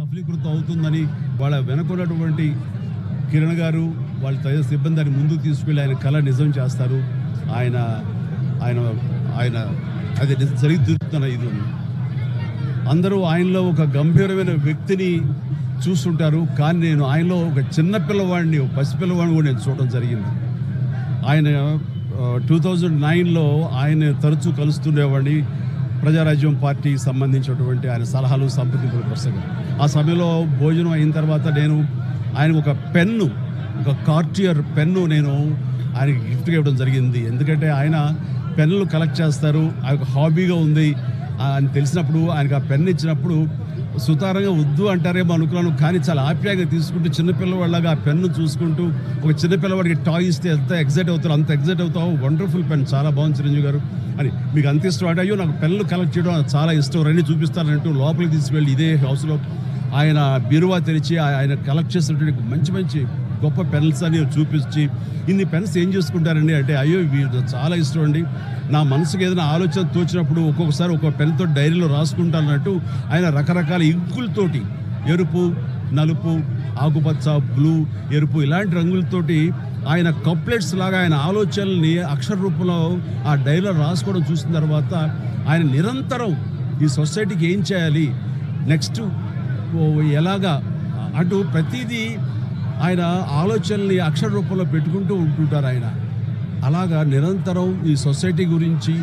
సఫలీకృతం అవుతుందని వాళ్ళ వెనుకున్నటువంటి కిరణ్ గారు వాళ్ళ తదితర సిబ్బందిని ముందుకు తీసుకెళ్ళి ఆయన కళ నిజం చేస్తారు. ఆయన ఆయన ఆయన అది జరిగి తీరుతున్న ఇది అందరూ ఆయనలో ఒక గంభీరమైన వ్యక్తిని చూస్తుంటారు. కానీ నేను ఆయనలో ఒక చిన్న పిల్లవాడిని, ఒక పసిపిల్లవాడిని కూడా నేను చూడడం జరిగింది. ఆయన 2009లో ఆయన తరచూ కలుస్తుండేవాడిని. ప్రజారాజ్యం పార్టీకి సంబంధించినటువంటి ఆయన సలహాలు సంప్రదింపుల ప్రసంగం. ఆ సమయంలో భోజనం అయిన తర్వాత నేను ఆయన ఒక పెన్ను, ఒక కార్టియర్ పెన్ను నేను ఆయనకి గిఫ్ట్గా ఇవ్వడం జరిగింది. ఎందుకంటే ఆయన పెన్నులు కలెక్ట్ చేస్తారు, ఆయన హాబీగా ఉంది అని తెలిసినప్పుడు ఆయనకు ఆ పెన్ను ఇచ్చినప్పుడు సుతారంగా వద్దు అంటారేమో అనుకున్నాను. కానీ చాలా ఆప్యాయంగా తీసుకుంటూ చిన్నపిల్లవాళ్ళగా ఆ పెన్ను చూసుకుంటూ, ఒక చిన్నపిల్లవాడికి టాయ్ ఇస్తే ఎంత ఎగ్జైట్ అవుతారు అంత ఎగ్జైట్ అవుతావు. వండర్ఫుల్ పెన్, చాలా బాగుంది చిరంజీవి గారు అని. మీకు అంత ఇష్టం అంటే, అయ్యో నాకు పెన్నులు కలెక్ట్ చేయడం చాలా ఇష్టం, రండి చూపిస్తానంటూ లోపలికి తీసుకువెళ్ళి ఇదే హౌస్లో ఆయన బీరువా తెరిచి ఆయన కలెక్ట్ చేసినటువంటి మంచి మంచి గొప్ప పెన్స్ అని చూపించి, ఇన్ని పెన్స్ ఏం చేసుకుంటారండి అంటే, అయ్యో ఇవి చాలా ఇష్టం అండి, నా మనసుకు ఏదైనా ఆలోచన తోచినప్పుడు ఒక్కొక్కసారి ఒక్కొక్క పెన్తో డైరీలో రాసుకుంటానన్నట్టు ఆయన రకరకాల ఇంకులతోటి, ఎరుపు, నలుపు, ఆకుపచ్చ, బ్లూ, ఎరుపు ఇలాంటి రంగులతోటి ఆయన కప్లెట్స్ లాగా ఆయన ఆలోచనల్ని అక్షర రూపంలో ఆ డైరీలో రాసుకోవడం చూసిన తర్వాత ఆయన నిరంతరం ఈ సొసైటీకి ఏం చేయాలి, నెక్స్ట్ ఎలాగా అటు ప్రతిదీ ఆయన ఆలోచనల్ని అక్షర రూపంలో పెట్టుకుంటూ ఉంటుంటారు. ఆయన అలాగా నిరంతరం ఈ సొసైటీ గురించి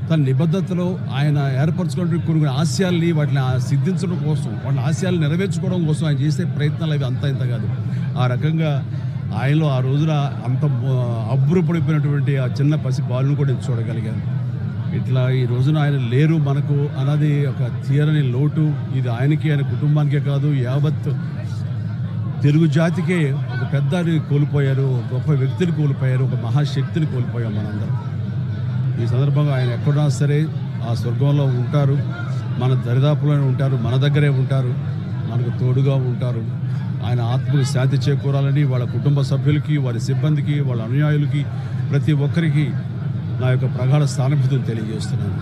తన నిబద్ధతలో ఆయన ఏర్పరచుకున్న కొన్ని ఆశయాల్ని వాటిని సిద్ధించడం కోసం, వాటిని ఆశయాలు నెరవేర్చుకోవడం కోసం ఆయన చేసే ప్రయత్నాలు అవి అంతా ఇంత కాదు. ఆ రకంగా ఆయనలో ఆ రోజున అంత అబ్బురపడిపోయినటువంటి ఆ చిన్న పసి బాలును కూడా నేను చూడగలిగాను. ఇట్లా ఈ రోజున ఆయన లేరు మనకు అన్నది ఒక తీరని లోటు. ఇది ఆయనకి, ఆయన కుటుంబానికే కాదు, యావత్ తెలుగు జాతికే ఒక పెద్దని కోల్పోయారు, గొప్ప వ్యక్తిని కోల్పోయారు, ఒక మహాశక్తిని కోల్పోయాం మనందరం. ఈ సందర్భంగా ఆయన ఎక్కడున్నా సరే ఆ స్వర్గంలో ఉంటారు, మన దరిదాపులోనే ఉంటారు, మన దగ్గరే ఉంటారు, మనకు తోడుగా ఉంటారు. ఆయన ఆత్మకు శాంతి చేకూరాలని వాళ్ళ కుటుంబ సభ్యులకి, వారి సిబ్బందికి, వాళ్ళ అనుయాయులకి, ప్రతి ఒక్కరికి నా యొక్క ప్రగాఢ సానుభూతిని తెలియజేస్తున్నాను.